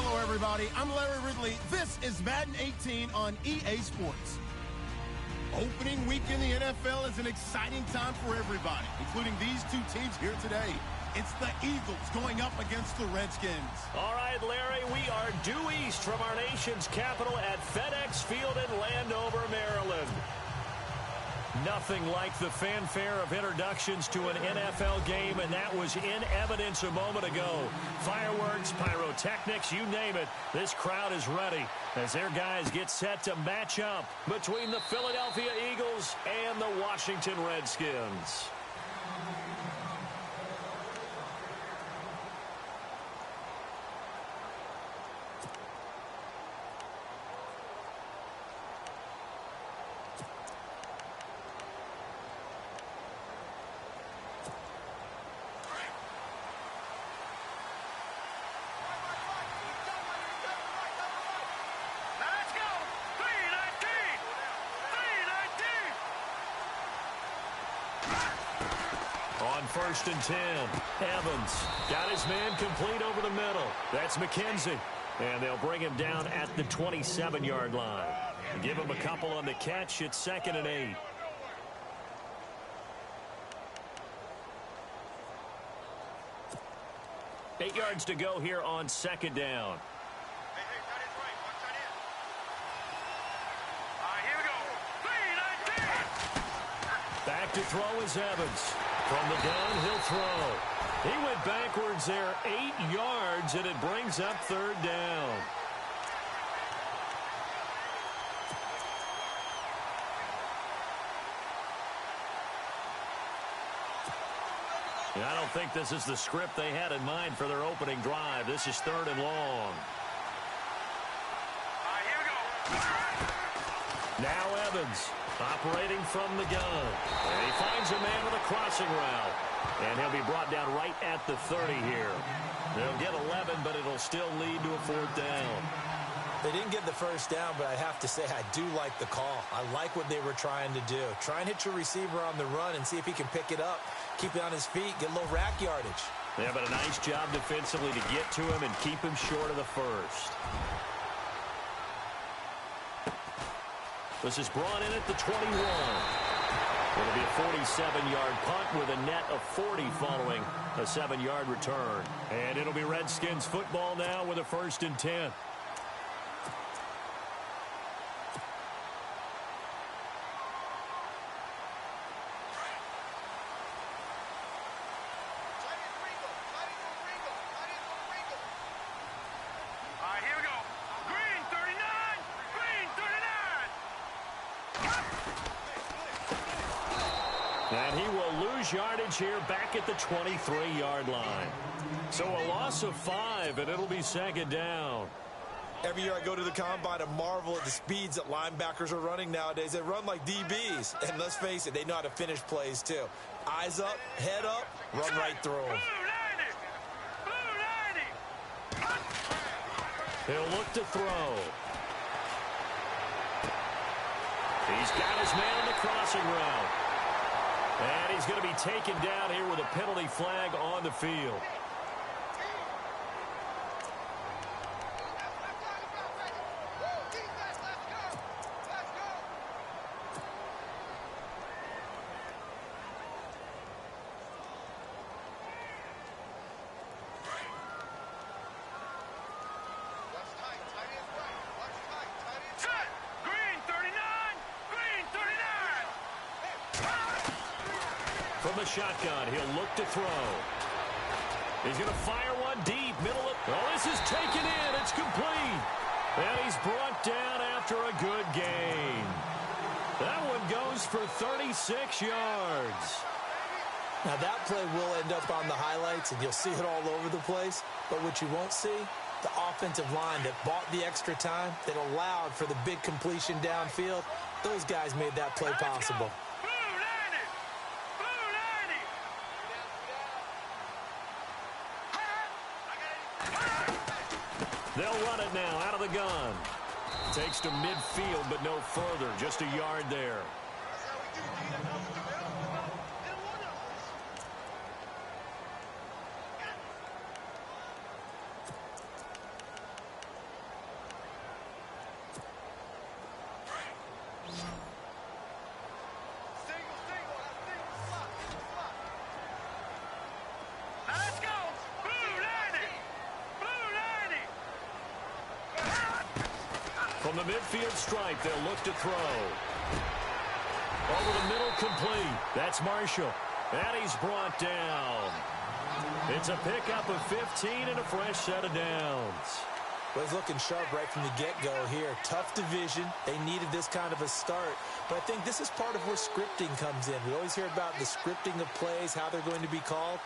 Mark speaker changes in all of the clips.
Speaker 1: Hello, everybody. I'm Larry Ridley. This is Madden 18 on EA Sports. Opening week in the NFL is an exciting time for everybody, including these two teams here today. It's the Eagles going up against the Redskins.
Speaker 2: All right, Larry, we are due east from our nation's capital at FedEx Field in Landover, Maryland. Nothing like the fanfare of introductions to an NFL game, and that was in evidence a moment ago. Fireworks, pyrotechnics, you name it. This crowd is ready as their guys get set to match up between the Philadelphia Eagles and the Washington Redskins. First and 10. Evans got his man complete over the middle. That's McKenzie. And they'll bring him down at the 27-yard line. Give him a couple on the catch. It's 2nd and 8. Eight yards to go here on 2nd down. Back to throw is Evans. From the gun, he'll throw. He went backwards there 8 yards, and it brings up 3rd down. And I don't think this is the script they had in mind for their opening drive. This is 3rd and long.
Speaker 3: Here we go.
Speaker 2: Now Evans. Operating from the gun. And he finds a man with a crossing route. And he'll be brought down right at the 30 here. They'll get 11, but it'll still lead to a 4th down.
Speaker 4: They didn't get the first down, but I have to say I do like the call. I like what they were trying to do. Try and hit your receiver on the run and see if he can pick it up. Keep it on his feet, get a little rack yardage.
Speaker 2: Yeah, but a nice job defensively to get to him and keep him short of the first. This is brought in at the 21. It'll be a 47-yard punt with a net of 40 following a 7-yard return. And it'll be Redskins football now with a 1st and 10. And he will lose yardage here back at the 23-yard line. So a loss of 5, and it'll be 2nd down.
Speaker 4: Every year I go to the combine and marvel at the speeds that linebackers are running nowadays. They run like DBs. And let's face it, they know how to finish plays too. Eyes up, head up, run right through them.
Speaker 2: He'll look to throw. He's got his man on the crossing route. And he's going to be taken down here with a penalty flag on the field. From the shotgun, he'll look to throw. He's going to fire one deep, middle of... Oh, this is taken in. It's complete. And he's brought down after a good gain. That one goes for 36 yards.
Speaker 4: Now, that play will end up on the highlights, and you'll see it all over the place. But what you won't see, the offensive line that bought the extra time, that allowed for the big completion downfield, those guys made that play possible.
Speaker 2: They'll run it now out of the gun. Takes to midfield, but no further. Just a yard there. From the midfield stripe, they'll look to throw. Over the middle, complete. That's Marshall. And he's brought down. It's a pickup of 15 and a fresh set of downs.
Speaker 4: Well, he's looking sharp right from the get-go here. Tough division. They needed this kind of a start. But I think this is part of where scripting comes in. We always hear about the scripting of plays, how they're going to be called.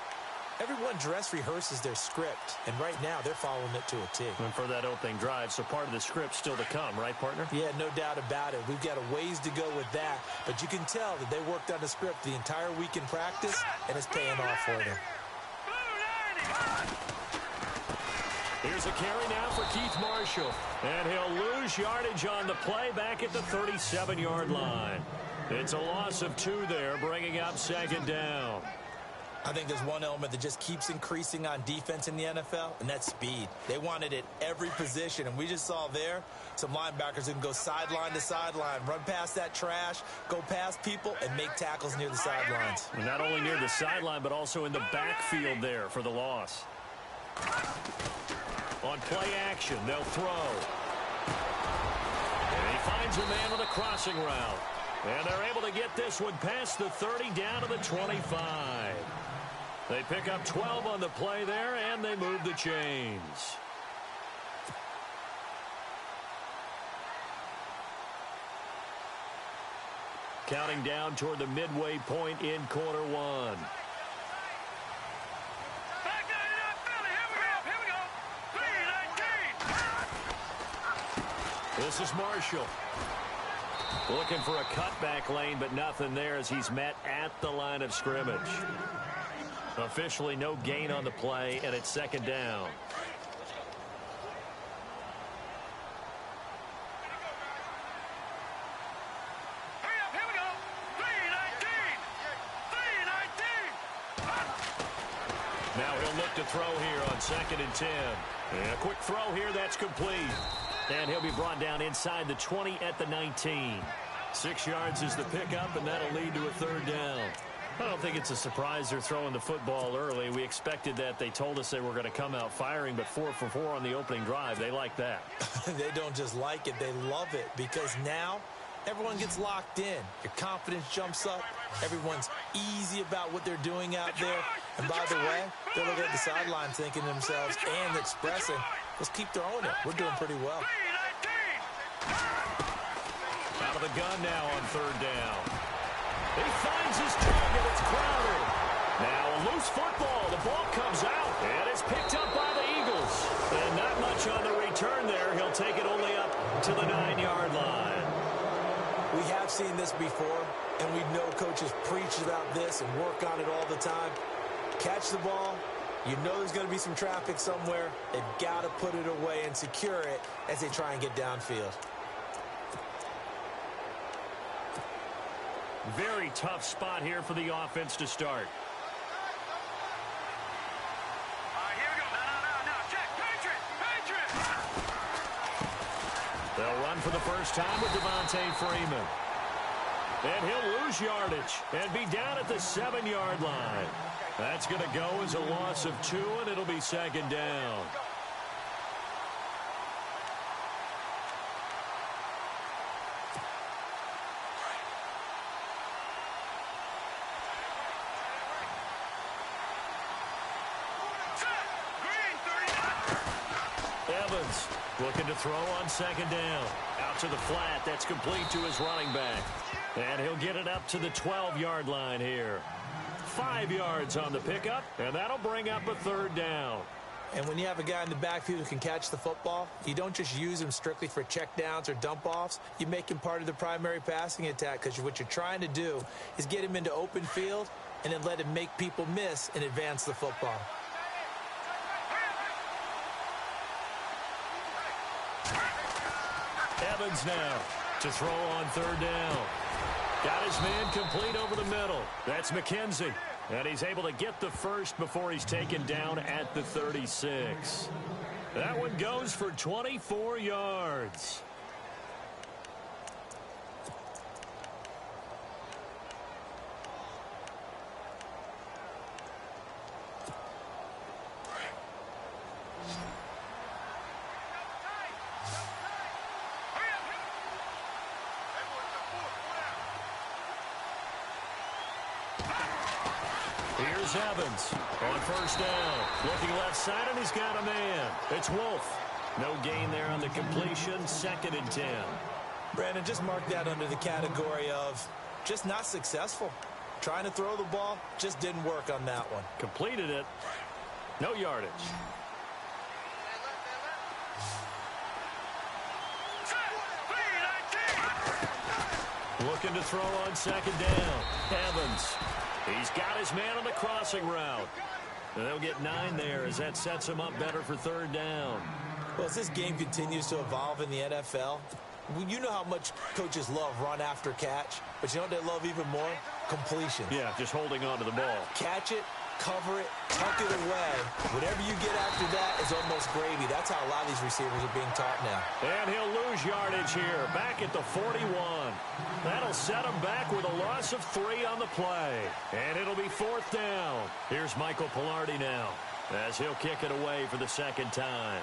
Speaker 4: Everyone dress rehearses their script, and right now they're following it to a T.
Speaker 2: And for that opening drive, so part of the script still to come, right, partner?
Speaker 4: Yeah, no doubt about it. We've got a ways to go with that, but you can tell that they worked on the script the entire week in practice, and it's paying off for them.
Speaker 2: Here's a carry now for Keith Marshall, and he'll lose yardage on the play back at the 37-yard line. It's a loss of 2 there, bringing up second down.
Speaker 4: I think there's one element that just keeps increasing on defense in the NFL, and that's speed. They want it at every position, and we just saw there some linebackers who can go sideline to sideline, run past that trash, go past people, and make tackles near the sidelines.
Speaker 2: And not only near the sideline, but also in the backfield there for the loss. On play action, they'll throw. And he finds a man with a crossing route. And they're able to get this one past the 30 down to the 25. They pick up 12 on the play there, and they move the chains. Counting down toward the midway point in quarter one. This is Marshall. Looking for a cutback lane, but nothing there as he's met at the line of scrimmage. Officially no gain on the play, and it's second down.
Speaker 3: Here we go. 3-19.
Speaker 2: Now he'll look to throw here on 2nd and 10. And a quick throw here, that's complete. And he'll be brought down inside the 20 at the 19. 6 yards is the pickup, and that'll lead to a third down. I don't think it's a surprise they're throwing the football early. We expected that. They told us they were going to come out firing, but 4 for 4 on the opening drive. They like that.
Speaker 4: They don't just like it, they love it, because now everyone gets locked in. Your confidence jumps up. Everyone's easy about what they're doing out there. And by the way, they're looking at the sideline thinking to themselves and expressing, let's keep throwing it. We're doing pretty well.
Speaker 2: Out of the gun now on third down. He finds his target. It's Crowder. Now a loose football. The ball comes out, and it's picked up by the Eagles. And not much on the return there. He'll take it only up to the 9-yard line.
Speaker 4: We have seen this before, and we know coaches preach about this and work on it all the time. Catch the ball. You know there's going to be some traffic somewhere. They've got to put it away and secure it as they try and get downfield.
Speaker 2: Very tough spot here for the offense to start.
Speaker 3: Here we go. No. Check. Patriot.
Speaker 2: They'll run for the first time with Devontae Freeman. And he'll lose yardage and be down at the 7-yard line. That's going to go as a loss of 2, and it'll be second down. Evans looking to throw on second down. Out to the flat. That's complete to his running back. And he'll get it up to the 12-yard line here. 5 yards on the pickup, and that'll bring up a third down.
Speaker 4: And when you have a guy in the backfield who can catch the football, you don't just use him strictly for checkdowns or dump-offs. You make him part of the primary passing attack, because what you're trying to do is get him into open field and then let him make people miss and advance the football.
Speaker 2: Evans now to throw on third down. Got his man complete over the middle. That's McKenzie. And he's able to get the first before he's taken down at the 36. That one goes for 24 yards. Here's Evans on first down. Looking left side, and he's got a man. It's Wolf. No gain there on the completion. 2nd and 10.
Speaker 4: Brandon, just mark that under the category of just not successful. Trying to throw the ball, just didn't work on that one.
Speaker 2: Completed it. No yardage. Looking to throw on 2nd down. Evans. He's got his man on the crossing route. And they'll get 9 there as that sets him up better for 3rd down.
Speaker 4: Well, as this game continues to evolve in the NFL, you know how much coaches love run after catch, but you know what they love even more? Completion.
Speaker 2: Yeah, just holding on to the ball.
Speaker 4: Catch it, cover it, tuck it away. Whatever you get after that is almost gravy. That's how a lot of these receivers are being taught now.
Speaker 2: And he'll lose yardage here, back at the 41. That'll set him back with a loss of 3 on the play. And it'll be 4th down. Here's Michael Pilardi now, as he'll kick it away for the 2nd time.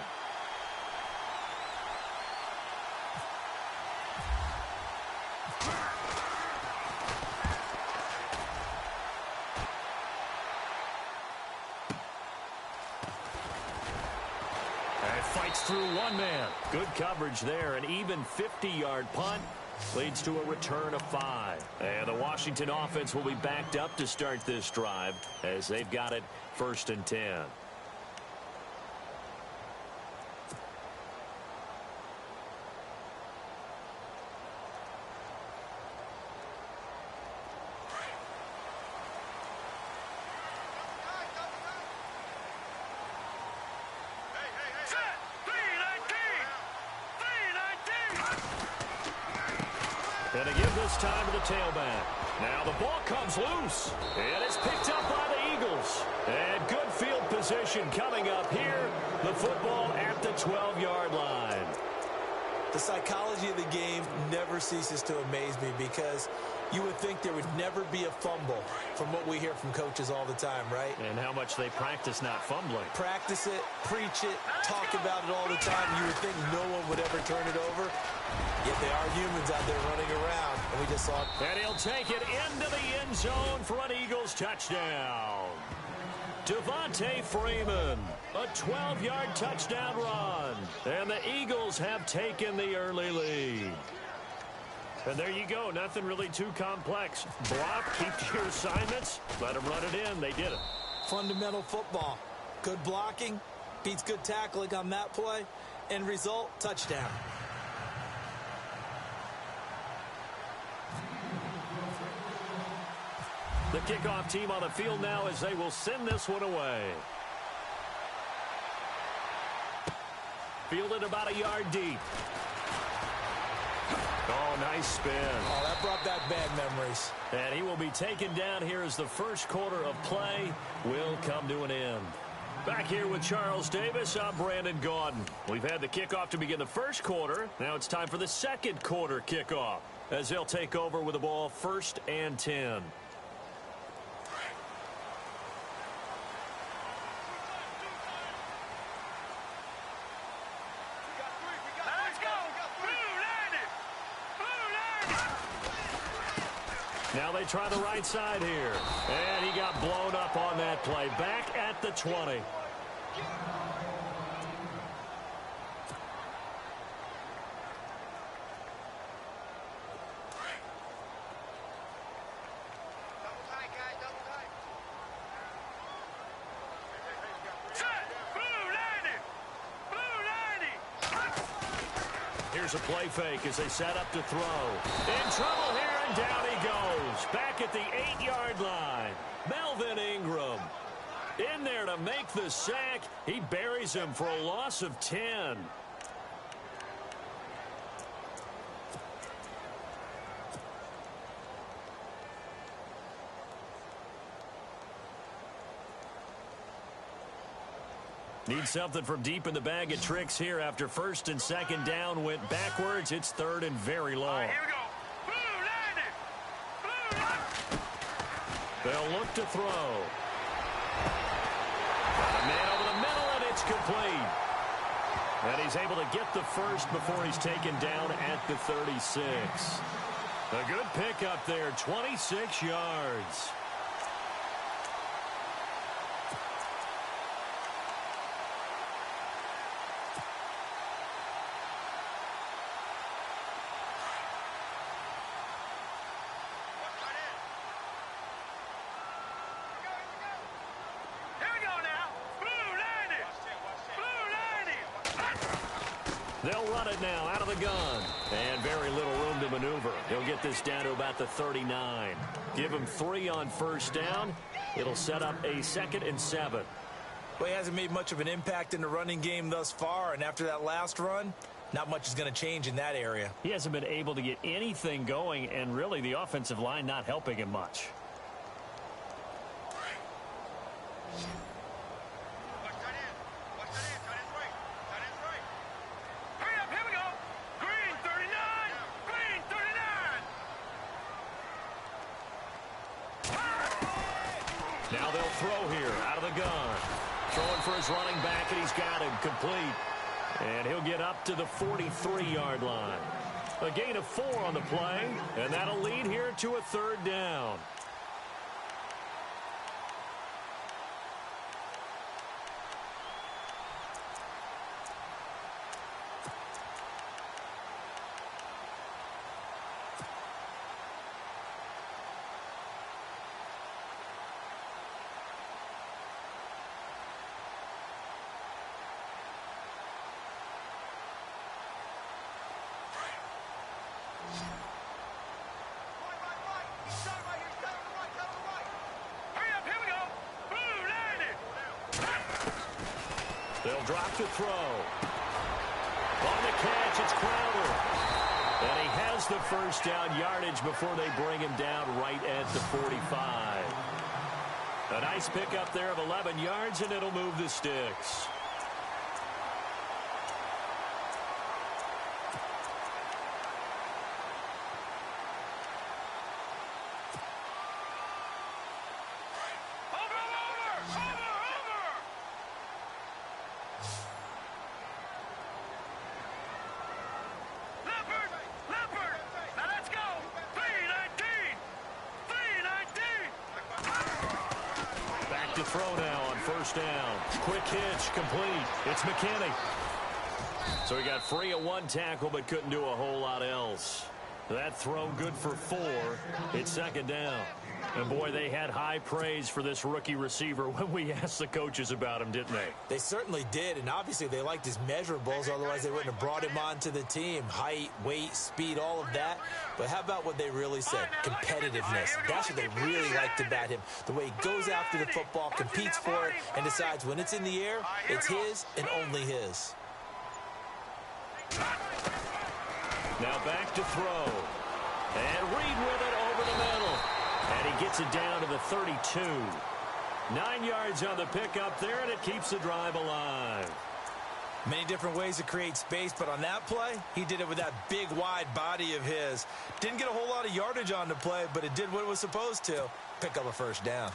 Speaker 2: Fights through one man. Good coverage there. An even 50-yard punt leads to a return of 5. And the Washington offense will be backed up to start this drive as they've got it 1st and 10. And to give this time to the tailback. Now the ball comes loose. And it's picked up by the Eagles. And good field position coming up here. The football at the 12-yard line.
Speaker 4: The psychology of the game never ceases to amaze me because you would think there would never be a fumble from what we hear from coaches all the time, right?
Speaker 2: And how much they practice not fumbling.
Speaker 4: Practice it, preach it, talk about it all the time. You would think no one would ever turn it over. Yet they are humans out there running around, and we just saw it.
Speaker 2: And he'll take it into the end zone for an Eagles touchdown. Devontae Freeman, a 12-yard touchdown run. And the Eagles have taken the early lead. And there you go. Nothing really too complex. Block, keep to your assignments, let them run it in. They did it.
Speaker 4: Fundamental football. Good blocking, beats good tackling on that play. End result, touchdown.
Speaker 2: The kickoff team on the field now as they will send this one away. Fielded about a yard deep. Oh, nice spin.
Speaker 4: Oh, that brought back bad memories.
Speaker 2: And he will be taken down here as the first quarter of play will come to an end. Back here with Charles Davis, I'm Brandon Gaudin. We've had the kickoff to begin the first quarter. Now it's time for the second quarter kickoff as they'll take over with the ball 1st and 10. Now they try the right side here. And he got blown up on that play. Back at the 20. Here's a play fake as they set up to throw. In trouble here, and down he goes. Back at the 8-yard line. Melvin Ingram in there to make the sack. He buries him for a loss of 10. Need something from deep in the bag of tricks here after 1st and 2nd down went backwards. It's 3rd and very long.
Speaker 3: All right, here we go. Blue 90. Blue 90.
Speaker 2: They'll look to throw. Got a man over the middle, and it's complete. And he's able to get the first before he's taken down at the 36. A good pickup there, 26 yards. They'll run it now out of the gun. And very little room to maneuver. He'll get this down to about the 39. Give him 3 on first down. It'll set up a 2nd and 7.
Speaker 4: Well, he hasn't made much of an impact in the running game thus far, and after that last run, not much is going to change in that area.
Speaker 2: He hasn't been able to get anything going, and really the offensive line not helping him much. Now they'll throw here out of the gun. Throwing for his running back, and he's got him complete. And he'll get up to the 43-yard line. A gain of 4 on the play, and that'll lead here to a 3rd down. They'll drop to throw. On the catch, it's Crowder. And he has the first down yardage before they bring him down right at the 45. A nice pickup there of 11 yards, and it'll move the sticks. To throw now on first down. Quick hitch, complete. It's McKinney. So he got free of 1 tackle, but couldn't do a whole lot else. That throw good for 4. It's 2nd down. And boy, they had high praise for this rookie receiver when we asked the coaches about him, didn't they?
Speaker 4: They certainly did, and obviously they liked his measurables, otherwise they wouldn't have brought him onto the team. Height, weight, speed, all of that. But how about what they really said? Competitiveness. That's what they really liked about him. The way he goes after the football, competes for it, and decides when it's in the air, it's his and only his.
Speaker 2: Now back to throw. And Reed with it over the middle. And he gets it down to the 32. 9 yards on the pickup there, and it keeps the drive alive.
Speaker 4: Many different ways to create space, but on that play, he did it with that big, wide body of his. Didn't get a whole lot of yardage on the play, but it did what it was supposed to. Pick up a first down.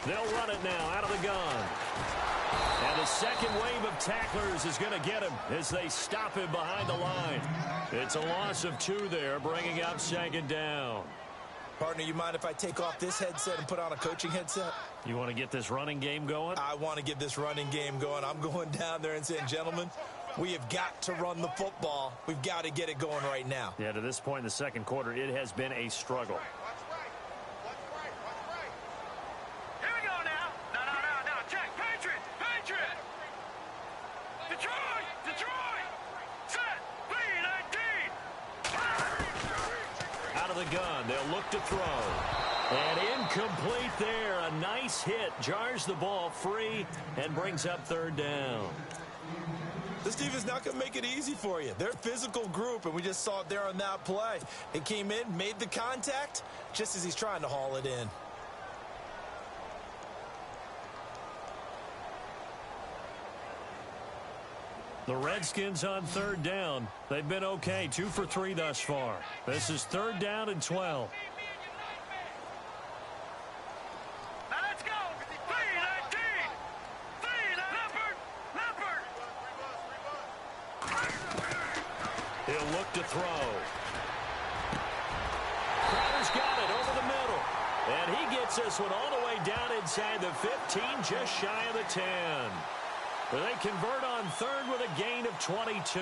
Speaker 2: They'll run it now out of the gun. And the second wave of tacklers is going to get him as they stop him behind the line. It's a loss of 2 there, bringing up 2nd down.
Speaker 4: Partner, you mind if I take off this headset and put on a coaching headset?
Speaker 2: You want to get this running game going?
Speaker 4: I want to get this running game going. I'm going down there and saying, gentlemen, we have got to run the football. We've got to get it going right now.
Speaker 2: Yeah, to this point in the second quarter, it has been a struggle. Gun. They'll look to throw. And incomplete there. A nice hit. Jars the ball free and brings up 3rd down.
Speaker 4: This team is not going to make it easy for you. They're a physical group, and we just saw it there on that play. They came in, made the contact, just as he's trying to haul it in.
Speaker 2: The Redskins on 3rd down. They've been okay. 2 for 3 thus far. This is 3rd down and 12.
Speaker 3: Now let's go. 3-19. 3 Leopard.
Speaker 2: He'll look to throw. Crowder's got it over the middle. And he gets this one all the way down inside the 15, just shy of the 10. They convert on 3rd with a gain of 22.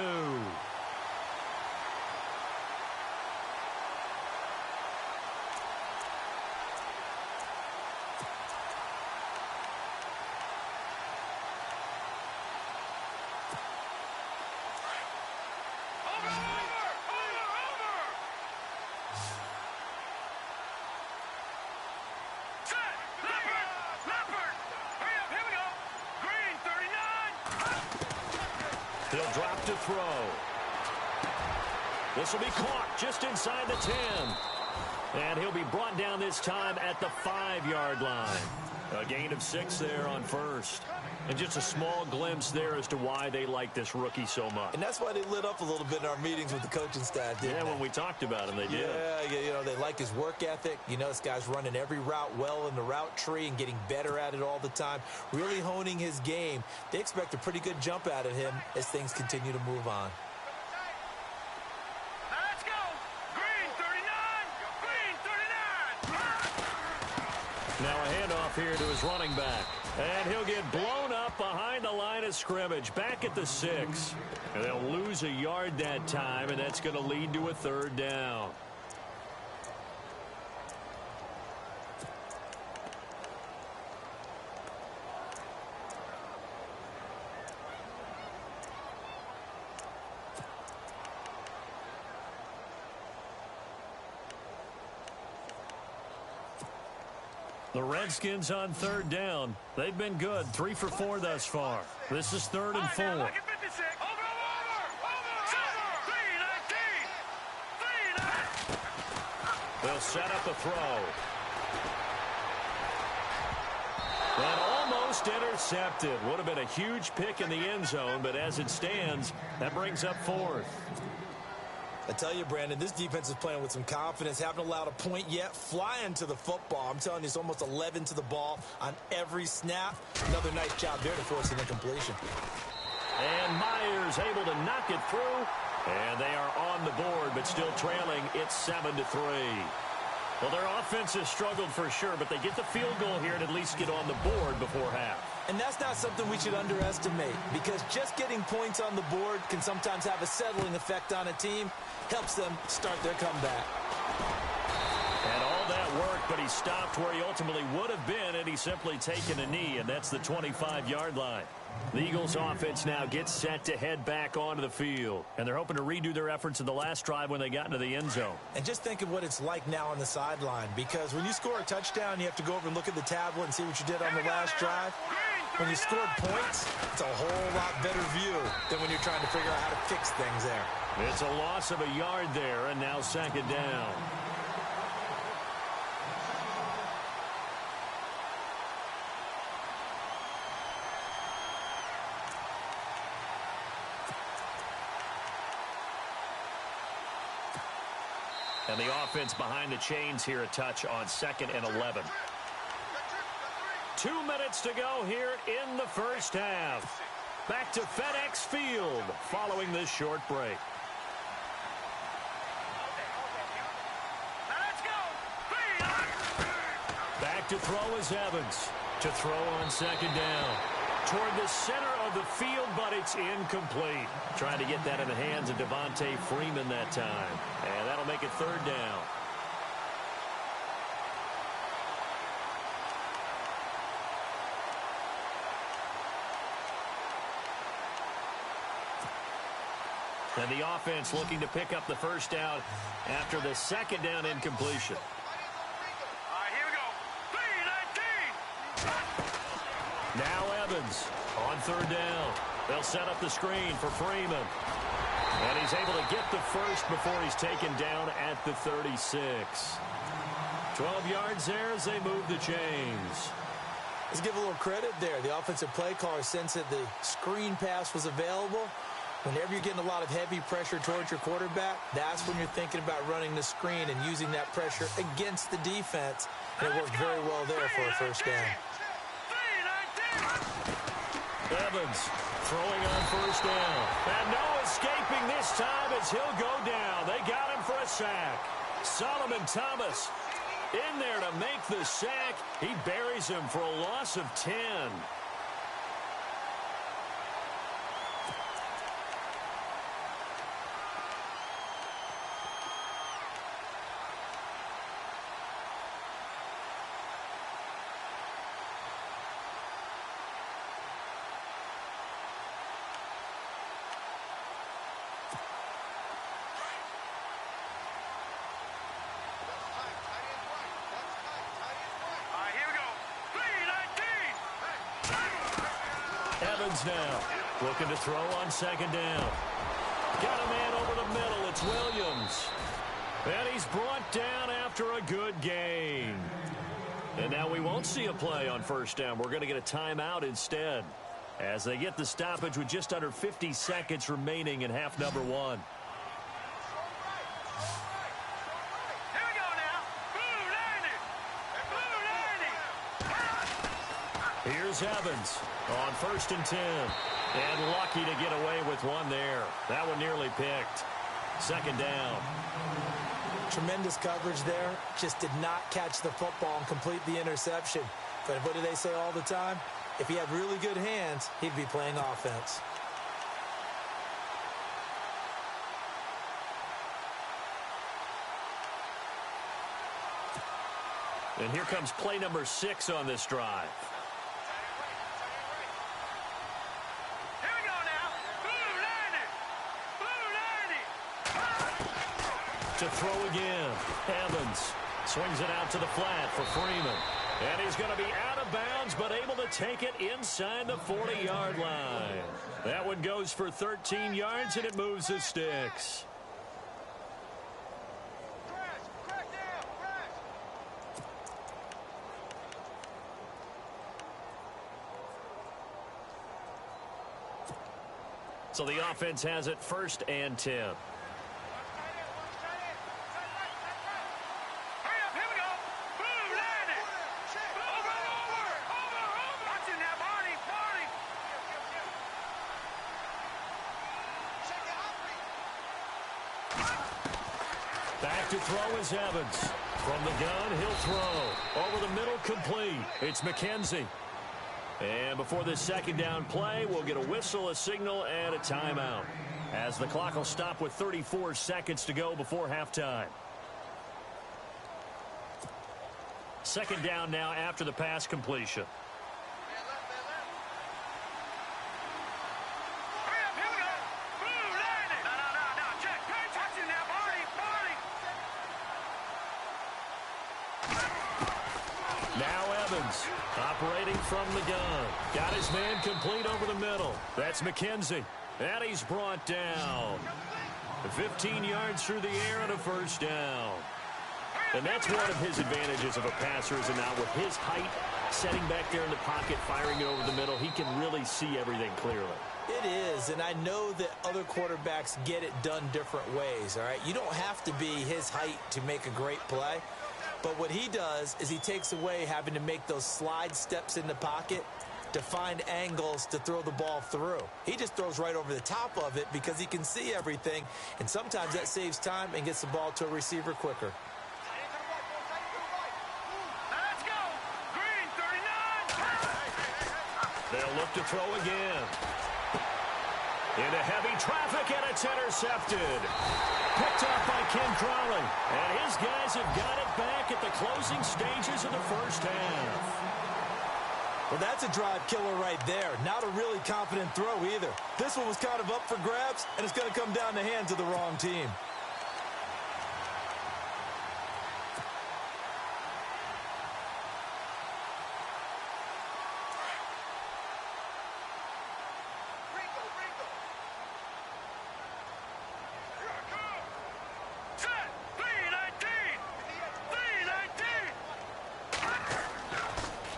Speaker 2: drop to throw. This will be caught just inside the 10. And he'll be brought down this time at the 5-yard line. A gain of 6 there on first. And just a small glimpse there as to why they like this rookie so much.
Speaker 4: And that's why they lit up a little bit in our meetings with the coaching staff, didn't they?
Speaker 2: When we talked about him, they did.
Speaker 4: Yeah, you know, they like his work ethic. You know, this guy's running every route well in the route tree and getting better at it all the time, really honing his game. They expect a pretty good jump out of him as things continue to move on.
Speaker 3: Let's go. Green 39. Green 39.
Speaker 2: Now a handoff here to his running back. And he'll get blown up behind the line of scrimmage, back at the 6. And they'll lose a yard that time, and that's going to lead to a 3rd down. The Redskins on 3rd down. They've been good, 3 for 4 thus far. This is 3rd and 4.
Speaker 3: Over.
Speaker 2: They'll set up the throw. And almost intercepted. Would have been a huge pick in the end zone, but as it stands, that brings up 4th.
Speaker 4: I tell you, Brandon, this defense is playing with some confidence. Haven't allowed a point yet. Flying to the football. I'm telling you, it's almost 11 to the ball on every snap. Another nice job there to force an incompletion.
Speaker 2: And Myers able to knock it through. And they are on the board, but still trailing. It's 7-3. Well, their offense has struggled for sure, but they get the field goal here and at least get on the board before half.
Speaker 4: And that's not something we should underestimate, because just getting points on the board can sometimes have a settling effect on a team. Helps them start their comeback.
Speaker 2: And all that work, but he stopped where he ultimately would have been, and he's simply taken a knee, and that's the 25-yard line. The Eagles offense now gets set to head back onto the field, and they're hoping to redo their efforts in the last drive when they got into the end zone.
Speaker 4: And just think of what it's like now on the sideline, because when you score a touchdown, you have to go over and look at the tablet and see what you did on the last drive. When you scored points, it's a whole lot better view than when you're trying to figure out how to fix things there.
Speaker 2: It's a loss of a yard there, and now 2nd down. And the offense behind the chains here, a touch on 2nd and 11. 2 minutes to go here in the first half. Back to FedEx Field following this short break. Back to throw is Evans. To throw on 2nd down. Toward the center of the field, but it's incomplete. Trying to get that in the hands of Devontae Freeman that time. And that'll make it 3rd down. And the offense looking to pick up the first down after the 2nd down incompletion.
Speaker 3: Here we go. 3-19.
Speaker 2: Now Evans on 3rd down. They'll set up the screen for Freeman. And he's able to get the first before he's taken down at the 36. 12 yards there as they move the chains.
Speaker 4: Let's give a little credit there. The offensive play caller sensed that the screen pass was available. Whenever you're getting a lot of heavy pressure towards your quarterback, that's when you're thinking about running the screen and using that pressure against the defense. And it worked very well there for a first down.
Speaker 2: Evans throwing on first down. And no escaping this time as he'll go down. They got him for a sack. Solomon Thomas in there to make the sack. He buries him for a loss of 10. Evans now Looking to throw on second down. Got a man over the middle. It's Williams. And he's brought down after a good gain. And now we won't see a play on first down. We're going to get a timeout instead, as they get the stoppage with just under 50 seconds remaining in half number one.
Speaker 3: Here we go now. Blue 90.
Speaker 2: Here's Evans on 1st and 10. And lucky to get away with one there. That one nearly picked. Second down.
Speaker 4: Tremendous coverage there. Just did not catch the football and complete the interception. But what do they say all the time? If he had really good hands, he'd be playing offense.
Speaker 2: And here comes play number 6 on this drive. To throw again. Evans swings it out to the flat for Freeman. And he's going to be out of bounds, but able to take it inside the 40-yard line. That one goes for 13 yards, and it moves the sticks. So the offense has it 1st and 10. Back to throw is Evans. From the gun, he'll throw. Over the middle, complete. It's McKenzie. And before this second down play, we'll get a whistle, a signal, and a timeout, as the clock will stop with 34 seconds to go before halftime. Second down now after the pass completion. Operating from the gun. Got his man complete over the middle. That's McKenzie. And he's brought down. 15 yards through the air and a first down. And that's one of his advantages of a passer, is not with his height, setting back there in the pocket, firing it over the middle. He can really see everything clearly.
Speaker 4: It is, and I know that other quarterbacks get it done different ways, all right? You don't have to be his height to make a great play. But what he does is he takes away having to make those slide steps in the pocket to find angles to throw the ball through. He just throws right over the top of it because he can see everything, and sometimes that saves time and gets the ball to a receiver quicker.
Speaker 3: Let's go. Green 39.
Speaker 2: They'll look to throw again. Into heavy traffic, and it's intercepted. Picked off by Ken Crawley. And his guys have got it back at the closing stages of the first half.
Speaker 4: Well, that's a drive killer right there. Not a really confident throw either. This one was kind of up for grabs, and it's going to come down the hands of the wrong team.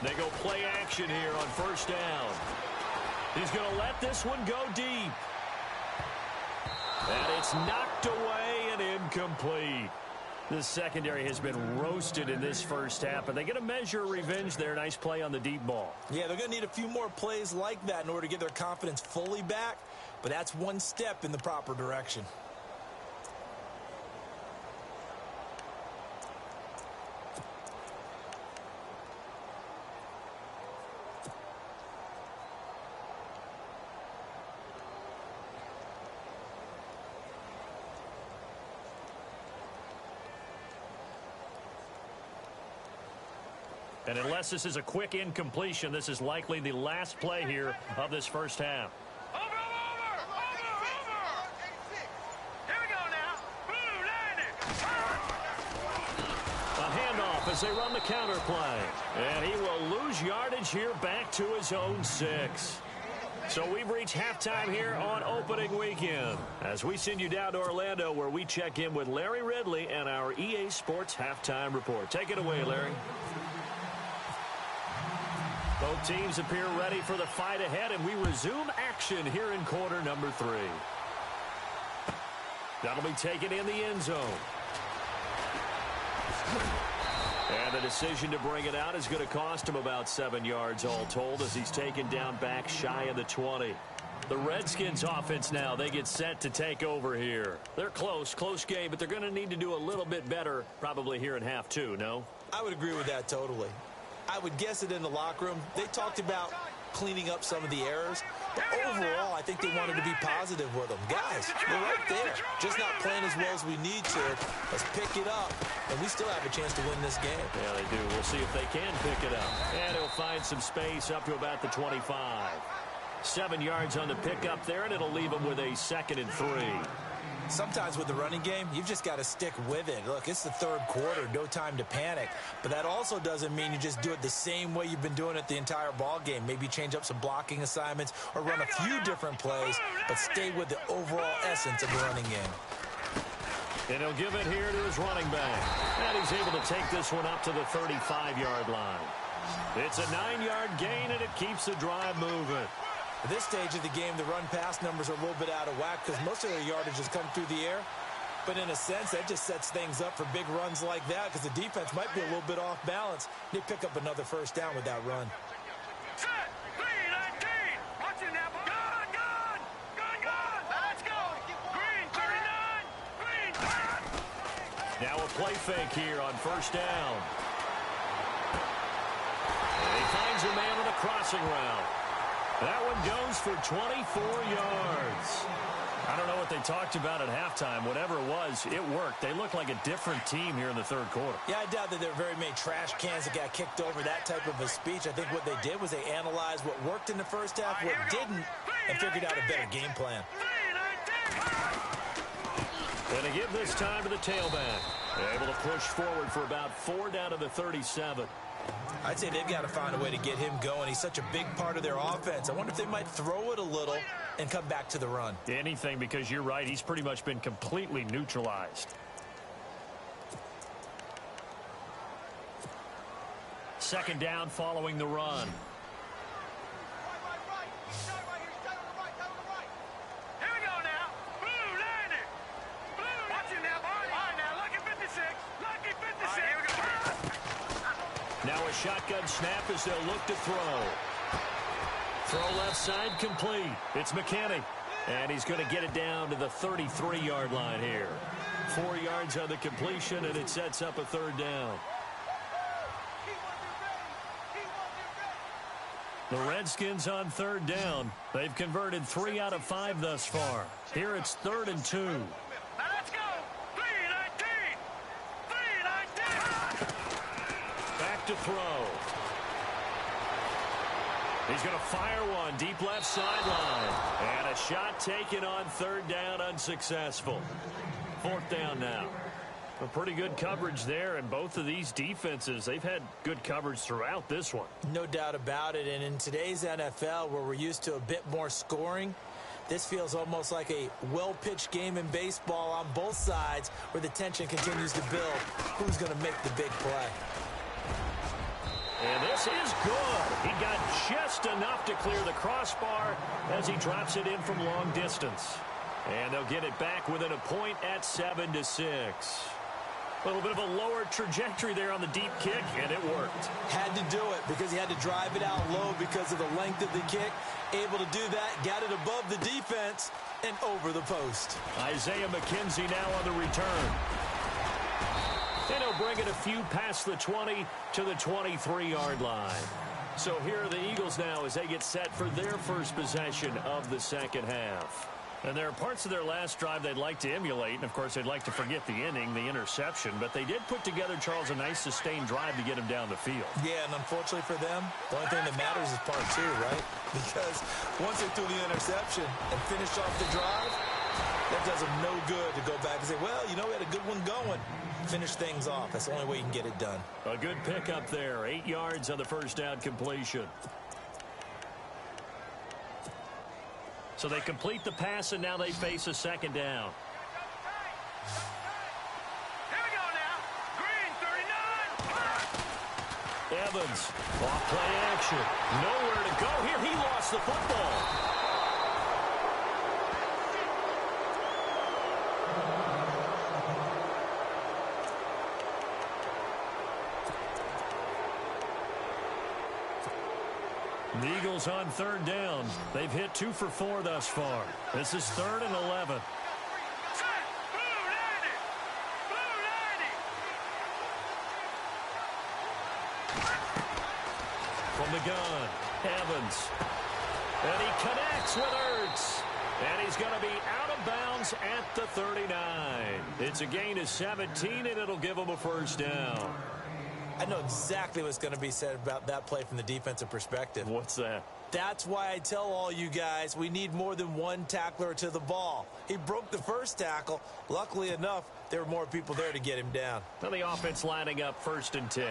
Speaker 2: They go play action here on first down. He's going to let this one go deep. And it's knocked away and incomplete. The secondary has been roasted in this first half, but they get a measure of revenge there. Nice play on the deep ball.
Speaker 4: Yeah, they're going to need a few more plays like that in order to get their confidence fully back, but that's one step in the proper direction.
Speaker 2: And unless this is a quick incompletion, this is likely the last play here of this first half.
Speaker 3: Over. Here we go now. Blue 90.
Speaker 2: A handoff as they run the counter play. And he will lose yardage here back to his own 6. So we've reached halftime here on opening weekend as we send you down to Orlando where we check in with Larry Ridley and our EA Sports halftime report. Take it away, Larry. Both teams appear ready for the fight ahead, and we resume action here in quarter number 3. That'll be taken in the end zone. And the decision to bring it out is going to cost him about 7 yards all told as he's taken down back shy of the 20. The Redskins offense now, they get set to take over here. They're close game, but they're going to need to do a little bit better probably here in half 2, no?
Speaker 4: I would agree with that totally. I would guess it in the locker room. They talked about cleaning up some of the errors, but overall, I think they wanted to be positive with them. Guys, we're right there. Just not playing as well as we need to. Let's pick it up, and we still have a chance to win this game.
Speaker 2: Yeah, they do. We'll see if they can pick it up. And he'll find some space up to about the 25. 7 yards on the pickup there, and it'll leave him with a 2nd and 3.
Speaker 4: Sometimes with the running game, you've just got to stick with it. Look, it's the third quarter, no time to panic. But that also doesn't mean you just do it the same way you've been doing it the entire ball game. Maybe change up some blocking assignments or run a few different plays, but stay with the overall essence of the running game.
Speaker 2: And he'll give it here to his running back. And he's able to take this one up to the 35-yard line. It's a 9-yard gain, and it keeps the drive moving.
Speaker 4: At this stage of the game, the run-pass numbers are a little bit out of whack because most of their yardage has come through the air. But in a sense, that just sets things up for big runs like that because the defense might be a little bit off balance. They pick up another first down with that run.
Speaker 3: Set, 3-19. Watch it now. Gun. Let's go. Green, 39. Green,
Speaker 2: Now a play fake here on first down. And he finds a man on the crossing route. That one goes for 24 yards. I don't know what they talked about at halftime. Whatever it was, it worked. They look like a different team here in the third quarter.
Speaker 4: Yeah, I doubt that there were very many trash cans that got kicked over, that type of a speech. I think what they did was they analyzed what worked in the first half, what didn't, and figured out a better game plan.
Speaker 2: And to give this time to the tailback. Able to push forward for about 4 down to the 37.
Speaker 4: I'd say they've got to find a way to get him going. He's such a big part of their offense. I wonder if they might throw it a little and come back to the run.
Speaker 2: Anything, because you're right. He's pretty much been completely neutralized. Second down following the run.
Speaker 3: Here we go now. Blue landing. Blue. Watch it now. All right, now lucky 56. Lucky 56. Here we go.
Speaker 2: Now a shotgun snap as they'll look to throw. Throw left side complete. It's McKinney. And he's going to get it down to the 33-yard line here. 4 yards on the completion, and it sets up a third down. The Redskins on third down. They've converted 3 out of 5 thus far. Here it's 3rd and 2.
Speaker 3: Now let's go. 3-19. 3-19.
Speaker 2: Back to throw. He's going to fire one deep left sideline. And a shot taken on third down, unsuccessful. 4th down now. A pretty good coverage there, and both of these defenses, they've had good coverage throughout this one.
Speaker 4: No doubt about it, and in today's NFL, where we're used to a bit more scoring, this feels almost like a well-pitched game in baseball on both sides where the tension continues to build. Who's going to make the big play?
Speaker 2: And this is good. He got just enough to clear the crossbar as he drops it in from long distance. And they'll get it back within a point at 7-6. A little bit of a lower trajectory there on the deep kick, and it worked.
Speaker 4: Had to do it because he had to drive it out low because of the length of the kick. Able to do that, got it above the defense and over the post.
Speaker 2: Isaiah McKenzie now on the return. And he'll bring it a few past the 20 to the 23-yard line. So here are the Eagles now as they get set for their first possession of the second half. And there are parts of their last drive they'd like to emulate. And, of course, they'd like to forget the inning, the interception. But they did put together, Charles, a nice sustained drive to get him down the field.
Speaker 4: Yeah, and unfortunately for them, the only thing that matters is part 2, right? Because once they threw the interception and finished off the drive, that does them no good to go back and say, well, you know, we had a good one going. Finish things off. That's the only way you can get it done.
Speaker 2: A good pickup there. 8 yards on the first down completion. So they complete the pass, and now they face a second down.
Speaker 3: Here we go now. Green, 39.
Speaker 2: Evans, off play action. Nowhere to go here. He lost the football. The Eagles on third down. They've hit 2 for 4 thus far. This is 3rd and 11. From the gun, Evans. And he connects with Ertz. And he's going to be out of bounds at the 39. It's a gain of 17, and it'll give him a first down.
Speaker 4: I know exactly what's going to be said about that play from the defensive perspective.
Speaker 2: What's that?
Speaker 4: That's why I tell all you guys we need more than one tackler to the ball. He broke the first tackle. Luckily enough, there were more people there to get him down.
Speaker 2: Now the offense lining up 1st and 10.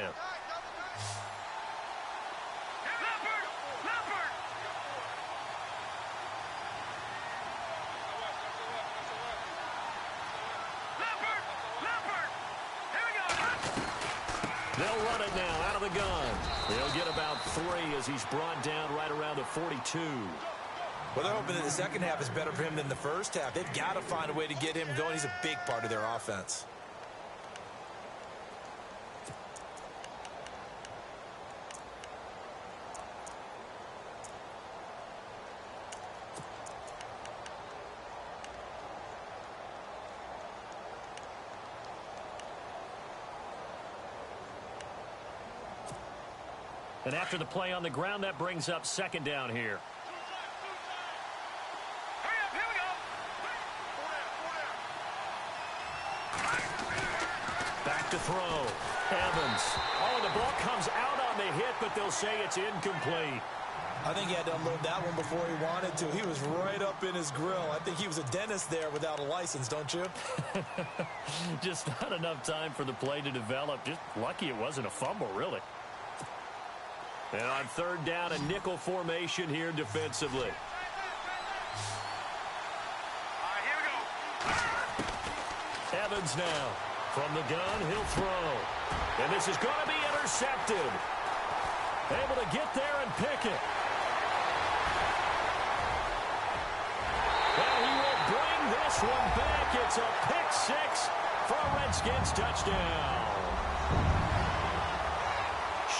Speaker 2: They'll run it now out of the gun. They'll get about 3 as he's brought down right around the 42.
Speaker 4: Well, they're hoping that the second half is better for him than the first half. They've got to find a way to get him going. He's a big part of their offense.
Speaker 2: And after the play on the ground, that brings up 2nd down here.
Speaker 3: Here we go.
Speaker 2: Back to throw. Evans. Oh, the ball comes out on the hit, but they'll say it's incomplete.
Speaker 4: I think he had to unload that one before he wanted to. He was right up in his grill. I think he was a dentist there without a license, don't you?
Speaker 2: Just not enough time for the play to develop. Just lucky it wasn't a fumble, really. And on 3rd down, a nickel formation here defensively.
Speaker 3: All right, here we go.
Speaker 2: Evans now. From the gun, he'll throw. And this is going to be intercepted. Able to get there and pick it. And he will bring this one back. It's a pick-6 for a Redskins touchdown.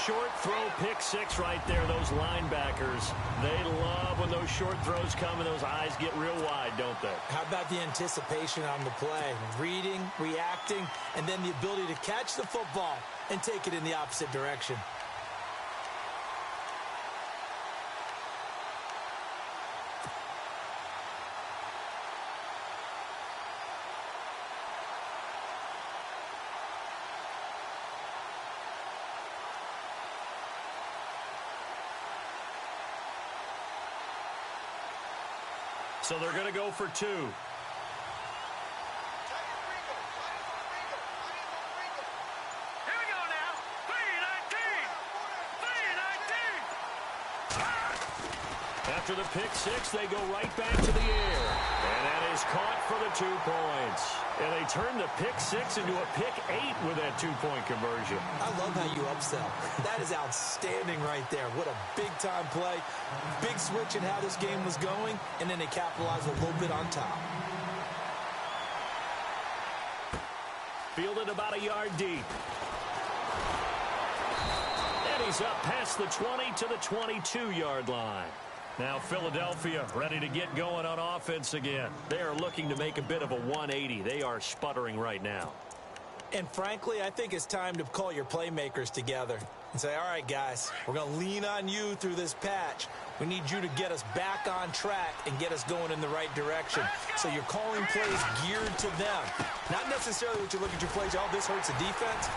Speaker 2: Short throw, pick-6 right there. Those linebackers, they love when those short throws come and those eyes get real wide, don't they?
Speaker 4: How about the anticipation on the play? Reading, reacting, and then the ability to catch the football and take it in the opposite direction.
Speaker 2: So they're going to go for 2.
Speaker 3: Here we go now. 3-19.
Speaker 2: After the pick-6, they go right back to the air. And that is caught for the 2 points. And they turn the pick-6 into a pick-8 with that 2-point conversion.
Speaker 4: I love how you upsell. That is outstanding right there. What a big-time play. Big switch in how this game was going, and then they capitalized a little bit on top.
Speaker 2: Fielded about a yard deep. And he's up past the 20 to the 22-yard line. Now Philadelphia ready to get going on offense again. They are looking to make a bit of a 180. They are sputtering right now.
Speaker 4: And frankly, I think it's time to call your playmakers together and say, all right, guys, we're going to lean on you through this patch. We need you to get us back on track and get us going in the right direction. So you're calling plays geared to them. Not necessarily what you look at your plays, oh, this hurts the defense.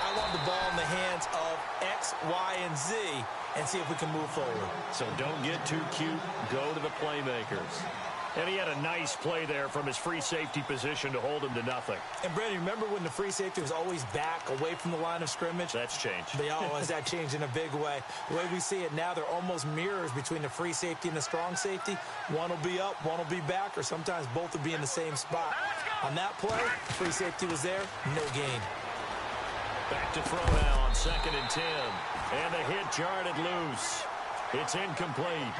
Speaker 4: I want the ball in the hands of X, Y, and Z and see if we can move forward.
Speaker 2: So don't get too cute. Go to the playmakers. And he had a nice play there from his free safety position to hold him to nothing.
Speaker 4: And, Brandon, remember when the free safety was always back away from the line of scrimmage?
Speaker 2: That's changed.
Speaker 4: Has that changed in a big way? The way we see it now, they're almost mirrors between the free safety and the strong safety. One will be up, one will be back, or sometimes both will be in the same spot. On that play, free safety was there, no gain.
Speaker 2: Back to throw now on 2nd and 10. And the hit jarred it loose. It's incomplete.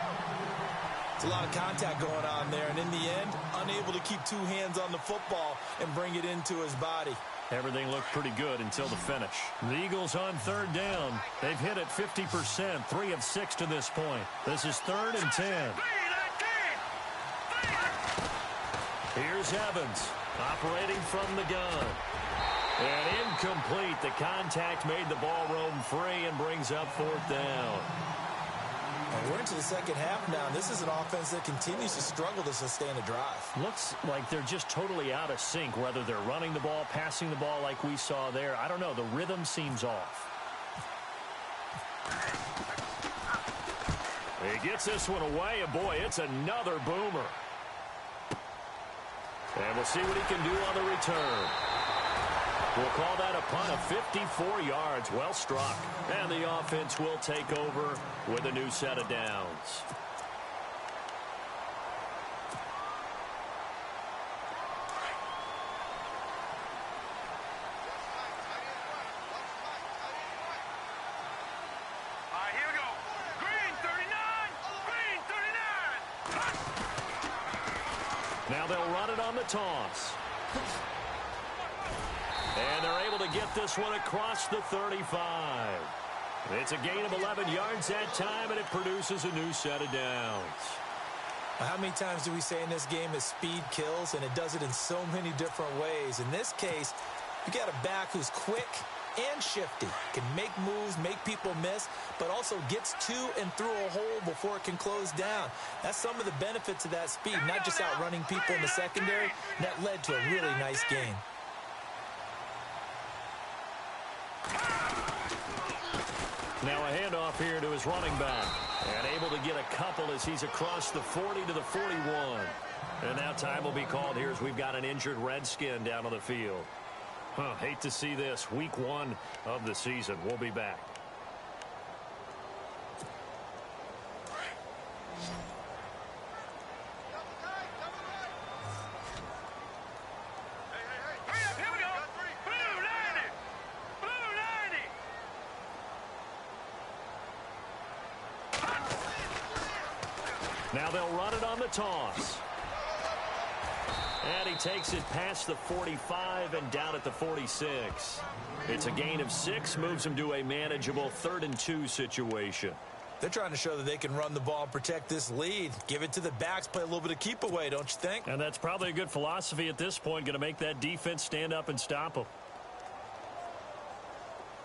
Speaker 4: It's a lot of contact going on there, and in the end, unable to keep two hands on the football and bring it into his body.
Speaker 2: Everything looked pretty good until the finish. The Eagles on 3rd down. They've hit it 50%, 3 of 6 to this point. This is 3rd and 10. Here's Evans operating from the gun. And incomplete. The contact made the ball roam free and brings up 4th down.
Speaker 4: And we're into the second half now, and this is an offense that continues to struggle to sustain a drive.
Speaker 2: Looks like they're just totally out of sync, whether they're running the ball, passing the ball like we saw there. I don't know. The rhythm seems off. He gets this one away, and boy, it's another boomer. And we'll see what he can do on the return. We'll call that a punt of 54 yards. Well struck. And the offense will take over with a new set of downs.
Speaker 3: All right, here we go. Green 39. Green 39.
Speaker 2: Now they'll run it on the toss. And they're able to get this one across the 35. It's a gain of 11 yards that time, and it produces a new set of downs.
Speaker 4: How many times do we say in this game that speed kills, and it does it in so many different ways? In this case, you got a back who's quick and shifty, can make moves, make people miss, but also gets to and through a hole before it can close down. That's some of the benefits of that speed, not just outrunning people in the secondary. And that led to a really nice gain.
Speaker 2: Now a handoff here to his running back. And able to get a couple as he's across the 40 to the 41. And now time will be called here as we've got an injured Redskin down on the field. Hate to see this. Week 1 of the season. We'll be back. Now they'll run it on the toss. And he takes it past the 45 and down at the 46. It's a gain of 6, moves him to a manageable 3rd and 2 situation.
Speaker 4: They're trying to show that they can run the ball and protect this lead. Give it to the backs, play a little bit of keep away, don't you think?
Speaker 2: And that's probably a good philosophy at this point, going to make that defense stand up and stop them.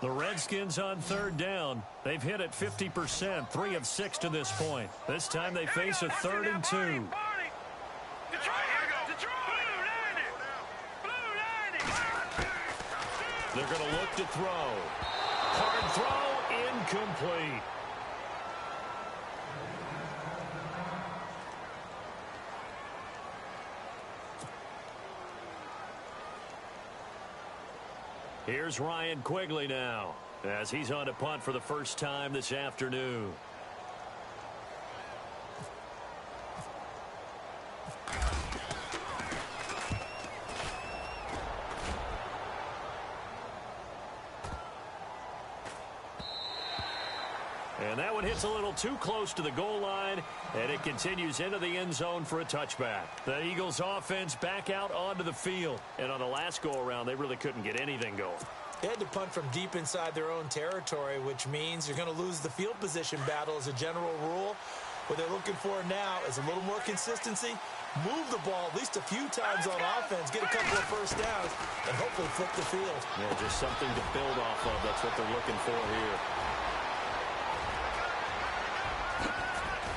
Speaker 2: The Redskins on 3rd down. They've hit it 50%, 3 of 6 to this point. This time they face a 3rd and 2. They're going to look to throw. Hard throw, incomplete. Here's Ryan Quigley now, as he's on to punt for the first time this afternoon. And that one hits a little too close to the goal line, and it continues into the end zone for a touchback. The Eagles offense back out onto the field. And on the last go-around, they really couldn't get anything going.
Speaker 4: They had to punt from deep inside their own territory, which means you're going to lose the field position battle as a general rule. What they're looking for now is a little more consistency, move the ball at least a few times on offense, get a couple of first downs, and hopefully flip the field.
Speaker 2: Yeah, just something to build off of. That's what they're looking for here.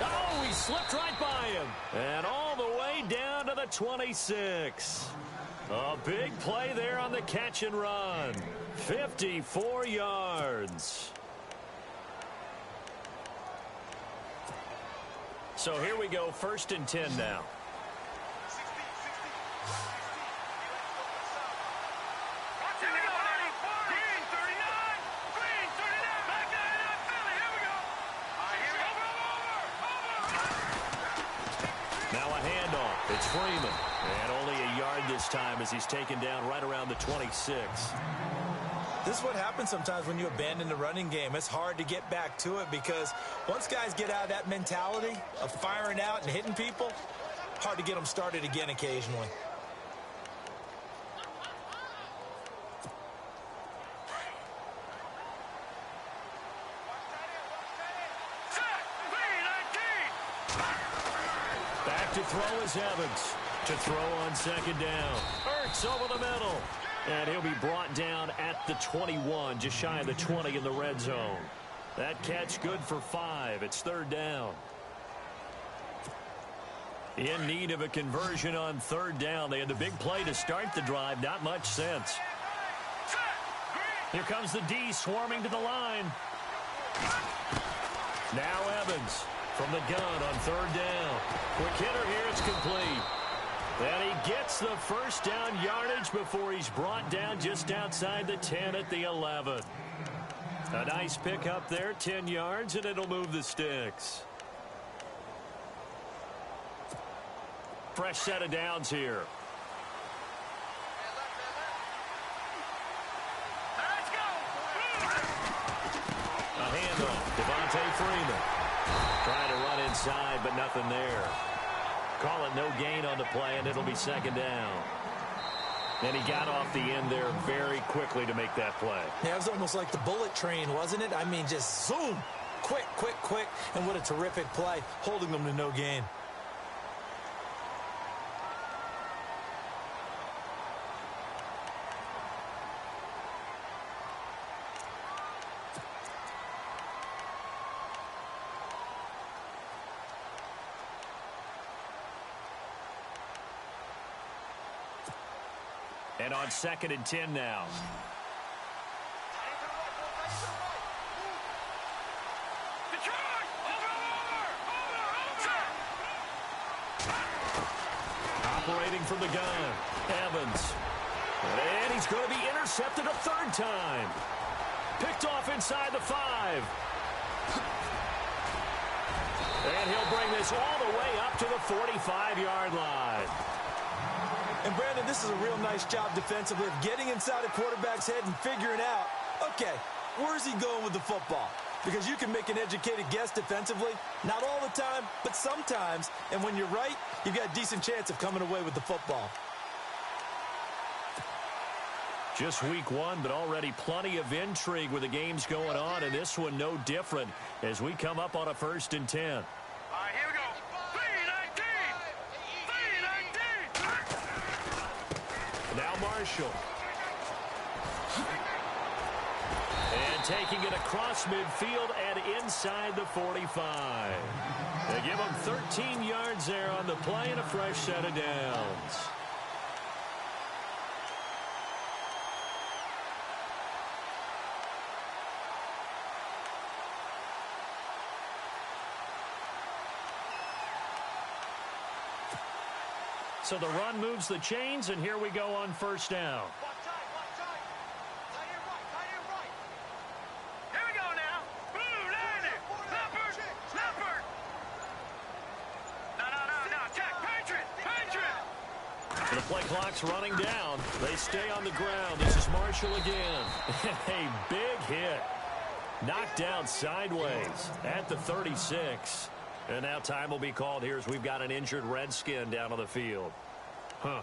Speaker 2: Oh, he slipped right by him. And all the way down to the 26. A big play there on the catch and run. 54 yards. So here we go, 1st and 10 now. It's Freeman. And only a yard this time as he's taken down right around the 26.
Speaker 4: This is what happens sometimes when you abandon the running game. It's hard to get back to it because once guys get out of that mentality of firing out and hitting people, hard to get them started again occasionally.
Speaker 2: Back to throw is Evans. To throw on second down. Ertz over the middle. And he'll be brought down at the 21, just shy of the 20 in the red zone. That catch good for 5. It's third down. In need of a conversion on third down. They had the big play to start the drive. Not much sense. Here comes the D swarming to the line. Now Evans from the gun on third down. Quick hitter here. It's complete. And he gets the first down yardage before he's brought down just outside the 10 at the 11. A nice pickup there, 10 yards, and it'll move the sticks. Fresh set of downs here.
Speaker 3: Let's go.
Speaker 2: A handoff. Devontae Freeman. Trying to run inside, but nothing there. Call it no gain on the play, and it'll be second down. And he got off the end there very quickly to make that play.
Speaker 4: Yeah, it was almost like the bullet train, wasn't it? I mean, just zoom. Quick, quick, quick. And what a terrific play, holding them to no gain.
Speaker 2: And on 2nd and 10 now. Operating from the gun, Evans. And he's going to be intercepted a third time. Picked off inside the 5. And he'll bring this all the way up to the 45-yard line.
Speaker 4: And, Brandon, this is a real nice job defensively of getting inside a quarterback's head and figuring out, okay, where's he going with the football? Because you can make an educated guess defensively, not all the time, but sometimes. And when you're right, you've got a decent chance of coming away with the football.
Speaker 2: Just week 1, but already plenty of intrigue with the games going on, and this one no different as we come up on a 1st and 10.
Speaker 3: All right, here we go.
Speaker 2: Now Marshall. And taking it across midfield and inside the 45. They give him 13 yards there on the play and a fresh set of downs. So the run moves the chains, and here we go on 1st down.
Speaker 3: Here we go now. Blue, landing. Leopard. No. Check. Patriot.
Speaker 2: The play clock's running down. They stay on the ground. This is Marshall again. A big hit. Knocked down sideways at the 36. And now time will be called here as we've got an injured Redskin down on the field.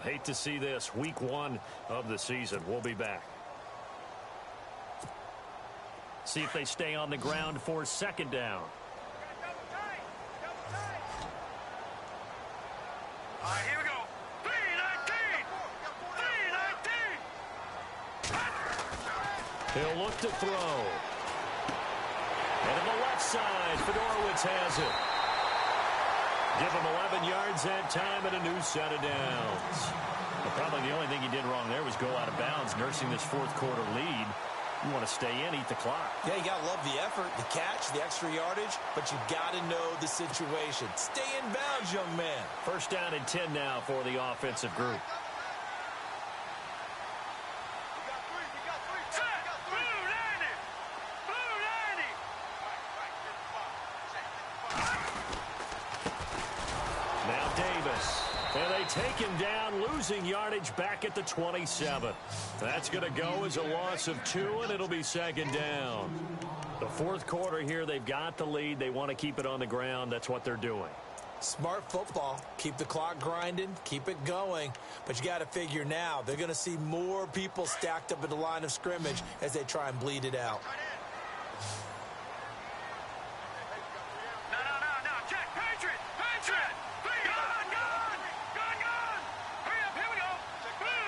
Speaker 2: Hate to see this. Week 1 of the season. We'll be back. See if they stay on the ground for 2nd down.
Speaker 3: All right, here we go. 3-19.
Speaker 2: He'll look to throw. And on the left side, Fedorowicz has it. Give him 11 yards that time and a new set of downs. Well, probably the only thing he did wrong there was go out of bounds, nursing this 4th quarter lead. You want to stay in, eat the clock.
Speaker 4: Yeah, you got to love the effort, the catch, the extra yardage, but you got to know the situation. Stay in bounds, young man.
Speaker 2: 1st down and 10 now for the offensive group. Taken down, losing yardage back at the 27. That's going to go as a loss of 2, and it'll be second down. The fourth quarter here, they've got the lead. They want to keep it on the ground. That's what they're doing.
Speaker 4: Smart football. Keep the clock grinding. Keep it going. But you got to figure now, they're going to see more people stacked up at the line of scrimmage as they try and bleed it out.
Speaker 3: No. Check. Patriot. Gone. Hurry up. Here we go. Blue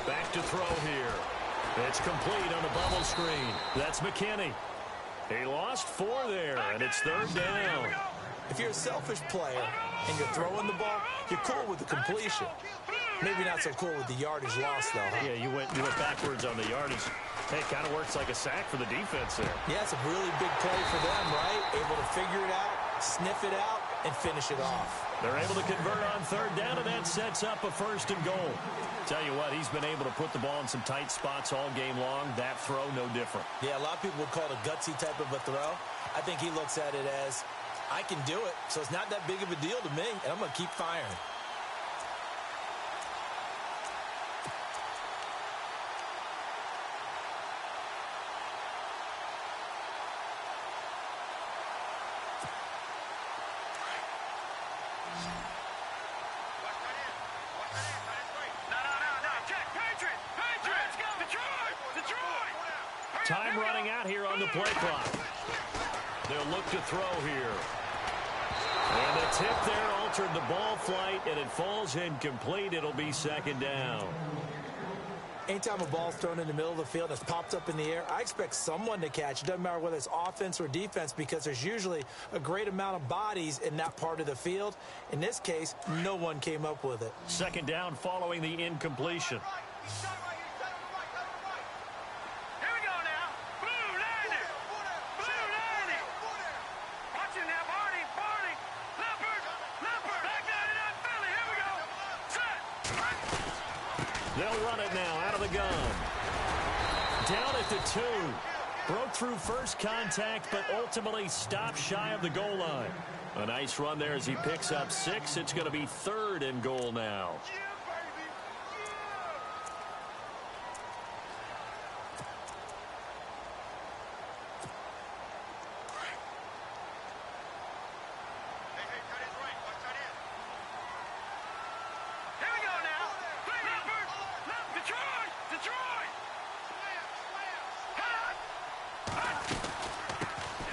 Speaker 3: 90.
Speaker 2: Back to throw here. It's complete on the bubble screen. That's McKinney. He lost 4 there, and it's third down.
Speaker 4: If you're a selfish player and you're throwing the ball, you're cool with the completion. Maybe not so cool with the yardage loss, though. Huh?
Speaker 2: Yeah, you went backwards on the yardage. Hey, it kind of works like a sack for the defense there.
Speaker 4: Yeah, it's a really big play for them, right? Able to figure it out, sniff it out, and finish it off.
Speaker 2: They're able to convert on third down, and that sets up a first and goal. Tell you what, he's been able to put the ball in some tight spots all game long. That throw, no different.
Speaker 4: Yeah, a lot of people would call it a gutsy type of a throw. I think he looks at it as, I can do it, so it's not that big of a deal to me, and I'm going to keep firing.
Speaker 2: Time running out here on the play clock. They'll look to throw here. And the tip there altered the ball flight, and it falls incomplete. It'll be second down.
Speaker 4: Anytime a ball's thrown in the middle of the field that's popped up in the air, I expect someone to catch. It doesn't matter whether it's offense or defense because there's usually a great amount of bodies in that part of the field. In this case, no one came up with it.
Speaker 2: Second down following the incompletion. They'll run it now out of the gun. Down at the 2. Broke through first contact, but ultimately stopped shy of the goal line. A nice run there as he picks up 6. It's going to be third and goal now.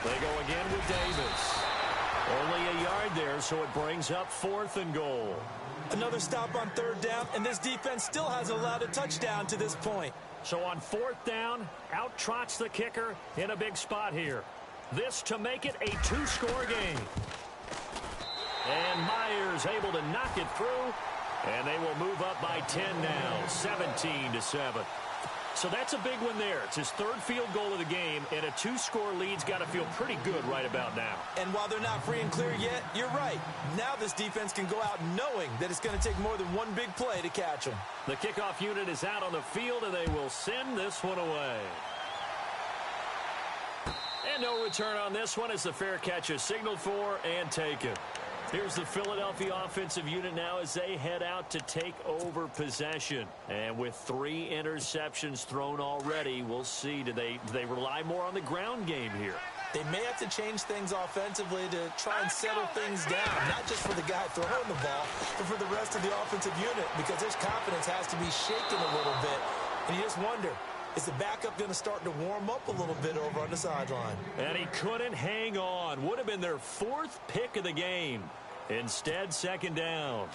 Speaker 2: They go again with Davis. Only a yard there, so it brings up fourth and goal.
Speaker 4: Another stop on third down, and this defense still hasn't allowed a touchdown to this point.
Speaker 2: So on fourth down, out trots the kicker in a big spot here. This to make it a 2-score game. And Myers able to knock it through, and they will move up by 10 now, 17-7. So that's a big one there. It's his third field goal of the game, and a 2-score lead's got to feel pretty good right about now.
Speaker 4: And while they're not free and clear yet, you're right. Now this defense can go out knowing that it's going to take more than one big play to catch them.
Speaker 2: The kickoff unit is out on the field, and they will send this one away. And no return on this one as the fair catch is signaled for and taken. Here's the Philadelphia offensive unit now as they head out to take over possession. And with 3 interceptions thrown already, we'll see. Do they rely more on the ground game here?
Speaker 4: They may have to change things offensively to try and settle things down, not just for the guy throwing the ball, but for the rest of the offensive unit, because his confidence has to be shaken a little bit. And you just wonder, is the backup going to start to warm up a little bit over on the sideline?
Speaker 2: And he couldn't hang on. Would have been their 4th pick of the game. Instead, second down.
Speaker 3: All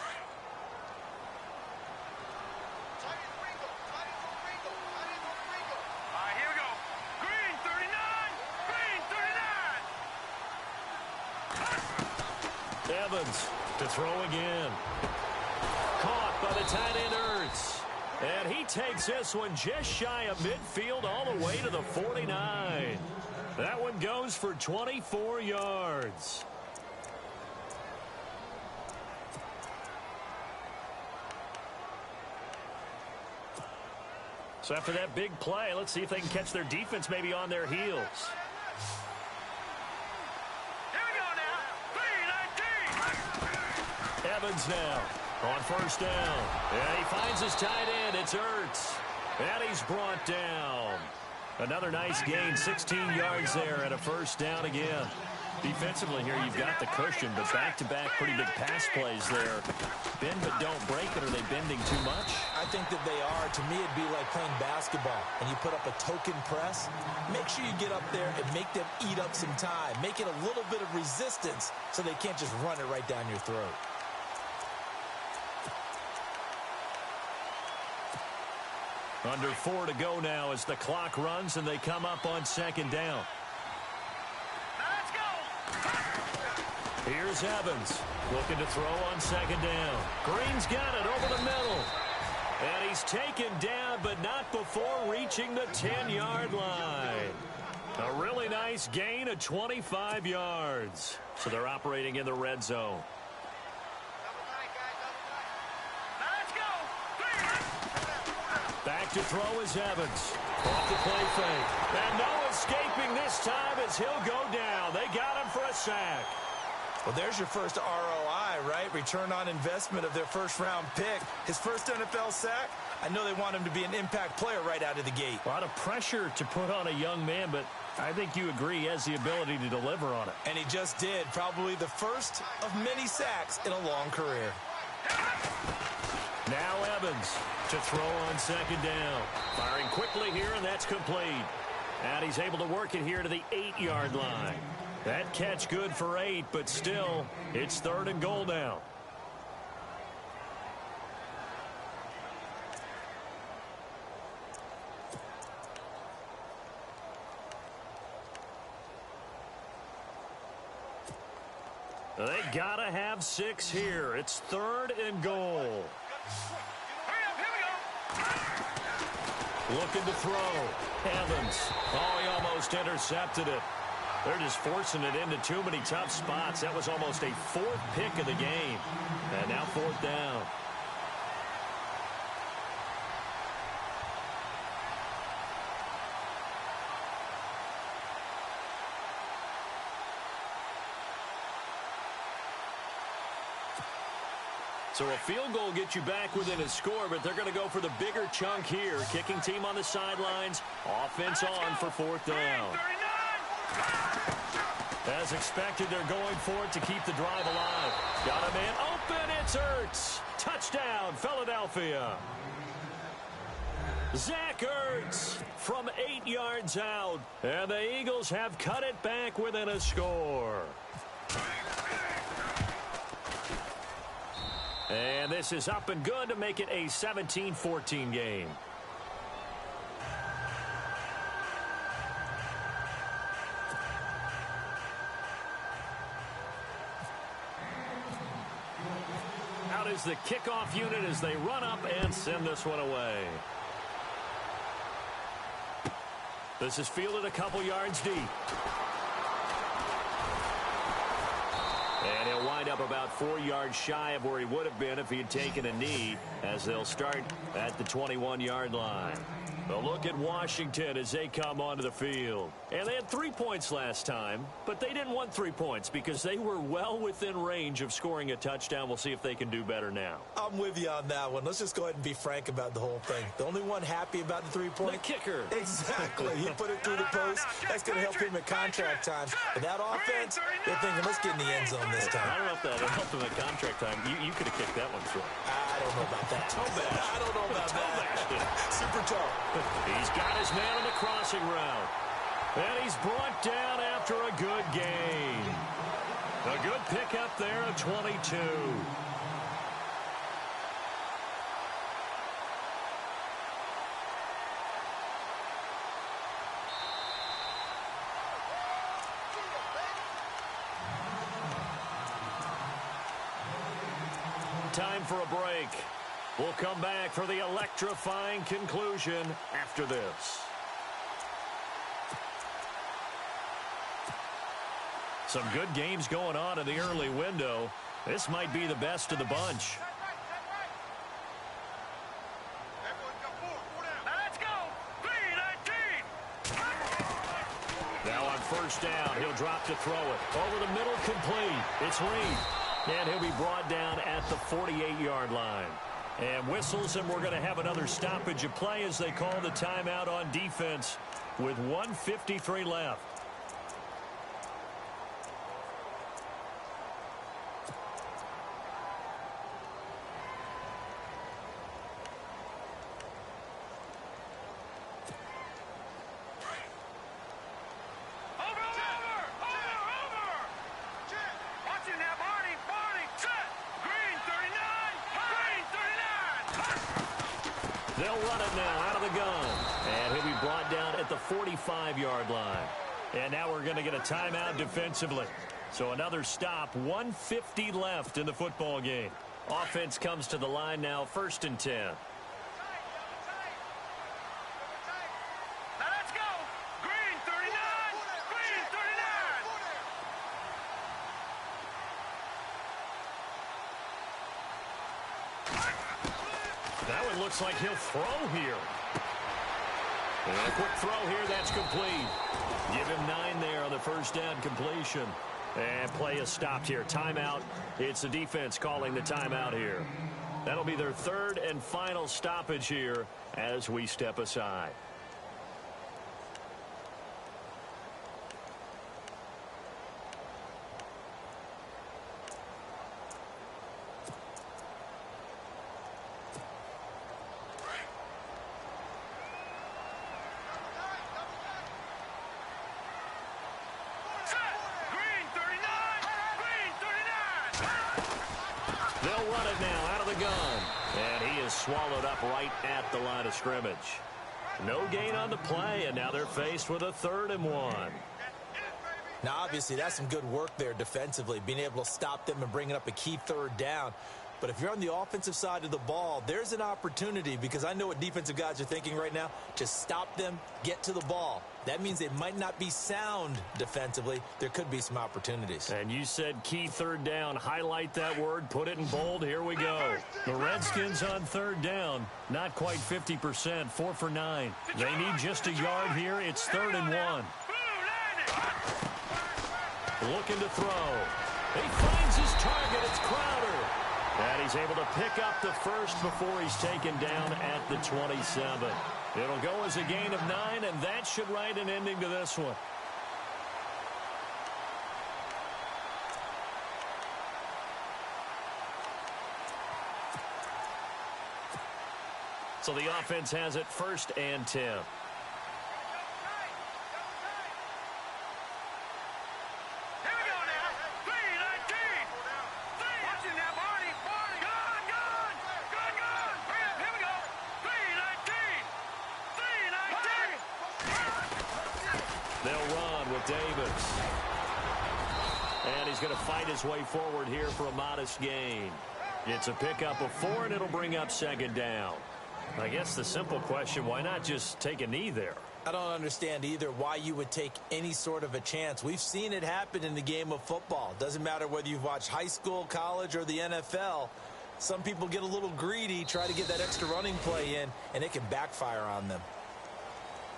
Speaker 3: right, here we go. Green 39.
Speaker 2: Evans to throw again. Caught by the tight end Ertz. And he takes this one just shy of midfield all the way to the 49. That one goes for 24 yards. So after that big play, let's see if they can catch their defense maybe on their heels.
Speaker 3: Here we go now. 3-19.
Speaker 2: Evans now on first down. And he finds his tight end. It's Ertz. And he's brought down. Another nice gain, 16 yards there and a first down again. Defensively here, you've got the cushion, but back-to-back pretty big pass plays there. Bend but don't break it. Are they bending too much?
Speaker 4: I think that they are. To me, it'd be like playing basketball, and you put up a token press. Make sure you get up there and make them eat up some time. Make it a little bit of resistance so they can't just run it right down your throat.
Speaker 2: Under 4 to go now as the clock runs, and they come up on second down. Here's Evans, looking to throw on second down. Green's got it over the middle. And he's taken down, but not before reaching the 10-yard line. A really nice gain of 25 yards. So they're operating in the red zone. Back to throw is Evans. Off the play fake. And no escaping this time as he'll go down. They got him for a sack.
Speaker 4: Well, there's your first ROI, right? Return on investment of their first-round pick. His first NFL sack, I know they want him to be an impact player right out of the gate.
Speaker 2: A lot of pressure to put on a young man, but I think you agree he has the ability to deliver on it.
Speaker 4: And he just did. Probably the first of many sacks in a long career.
Speaker 2: Now Evans to throw on second down. Firing quickly here, and that's complete. And he's able to work it here to the 8-yard line. That catch good for 8, but still, it's 3rd and goal now. They gotta have 6 here. It's 3rd and goal. Looking to throw. Evans. Oh, he almost intercepted it. They're just forcing it into too many tough spots. That was almost a 4th pick of the game. And now 4th down. So a field goal gets you back within a score, but they're going to go for the bigger chunk here. Kicking team on the sidelines. Offense on for 4th down. As expected, they're going for it to keep the drive alive. Got a man open. It's Ertz. Touchdown, Philadelphia. Zach Ertz from 8 yards out. And the Eagles have cut it back within a score. And this is up and good to make it a 17-14 game. Out is the kickoff unit as they run up and send this one away. This is fielded a couple yards deep. And he'll wind up about 4 yards shy of where he would have been if he had taken a knee, as they'll start at the 21-yard line. But look at Washington as they come onto the field. And they had 3 points last time, but they didn't want 3 points because they were well within range of scoring a touchdown. We'll see if they can do better now.
Speaker 4: I'm with you on that one. Let's just go ahead and be frank about the whole thing. The only one happy about the 3-point?
Speaker 2: The kicker.
Speaker 4: Exactly. He put it through the post. That's going to help him at contract time. But that offense, they're thinking, let's get in the end zone this time.
Speaker 2: I don't know if that helped him at contract time. You could have kicked that one through.
Speaker 4: I don't know about that.
Speaker 2: Toe bash.
Speaker 4: I don't know about that. Super toe.
Speaker 2: He's got his man on the crossing route. And he's brought down after a good gain. A good pickup there of 22. Time for a break. We'll come back for the electrifying conclusion after this. Some good games going on in the early window. This might be the best of the bunch. Now on first down, he'll drop to throw it. Over the middle, complete. It's Reed. And he'll be brought down at the 48-yard line. And whistles, and we're going to have another stoppage of play as they call the timeout on defense with 1:53 left. They'll run it now out of the gun. And he'll be brought down at the 45-yard line. And now we're going to get a timeout defensively. So another stop, 1:50 left in the football game. Offense comes to the line now, 1st and 10.
Speaker 3: Now let's go. Green 39. Green 39.
Speaker 2: That one looks like he'll throw here. And a quick throw here, that's complete. Give him 9 there on the first down completion. And play is stopped here. Timeout. It's the defense calling the timeout here. That'll be their 3rd and final stoppage here as we step aside. They'll run it now out of the gun. And he is swallowed up right at the line of scrimmage. No gain on the play, and now they're faced with a 3rd and 1.
Speaker 4: Now, obviously, that's some good work there defensively, being able to stop them and bringing up a key 3rd down. But if you're on the offensive side of the ball, there's an opportunity, because I know what defensive guys are thinking right now, to stop them, get to the ball. That means they might not be sound defensively. There could be some opportunities.
Speaker 2: And you said key 3rd down. Highlight that word. Put it in bold. Here we go. The Redskins on 3rd down. Not quite 50%. 4 for 9. They need just a yard here. It's 3rd and 1. Looking to throw. He finds his target. It's Crowder. And he's able to pick up the first before he's taken down at the 27. It'll go as a gain of 9, and that should write an ending to this one. So the offense has it 1st and 10. Davis. And he's going to fight his way forward here for a modest gain. It's a pickup of 4, and it'll bring up 2nd down. I guess the simple question, why not just take a knee there?
Speaker 4: I don't understand either why you would take any sort of a chance. We've seen it happen in the game of football. Doesn't matter whether you've watched high school, college, or the NFL. Some people get a little greedy, try to get that extra running play in, and it can backfire on them.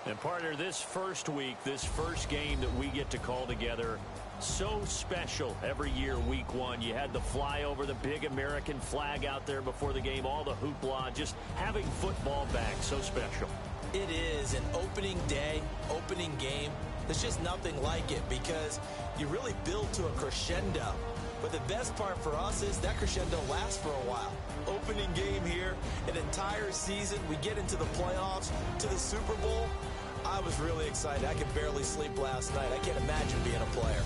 Speaker 2: And partner, this first week, this first game that we get to call together, so special every year, week 1. You had the flyover, the big American flag out there before the game, all the hoopla, just having football back, so special.
Speaker 4: It is an opening day, opening game. There's just nothing like it because you really build to a crescendo. But the best part for us is that crescendo lasts for a while. Opening game here, an entire season. We get into the playoffs, to the Super Bowl. I was really excited. I could barely sleep last night. I can't imagine being a player.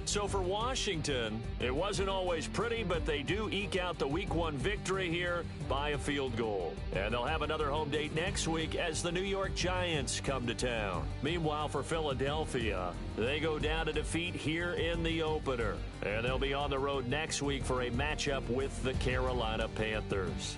Speaker 2: So for Washington, it wasn't always pretty, but they do eke out the Week 1 victory here by a field goal. And they'll have another home date next week as the New York Giants come to town. Meanwhile, for Philadelphia, they go down to defeat here in the opener. And they'll be on the road next week for a matchup with the Carolina Panthers.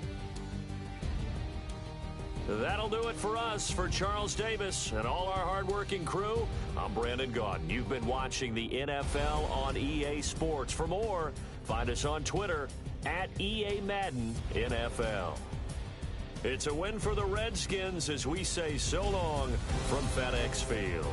Speaker 2: That'll do it for us. For Charles Davis and all our hardworking crew, I'm Brandon Gaudin. You've been watching the NFL on EA Sports. For more, find us on Twitter at EA Madden NFL. It's a win for the Redskins as we say so long from FedEx Field.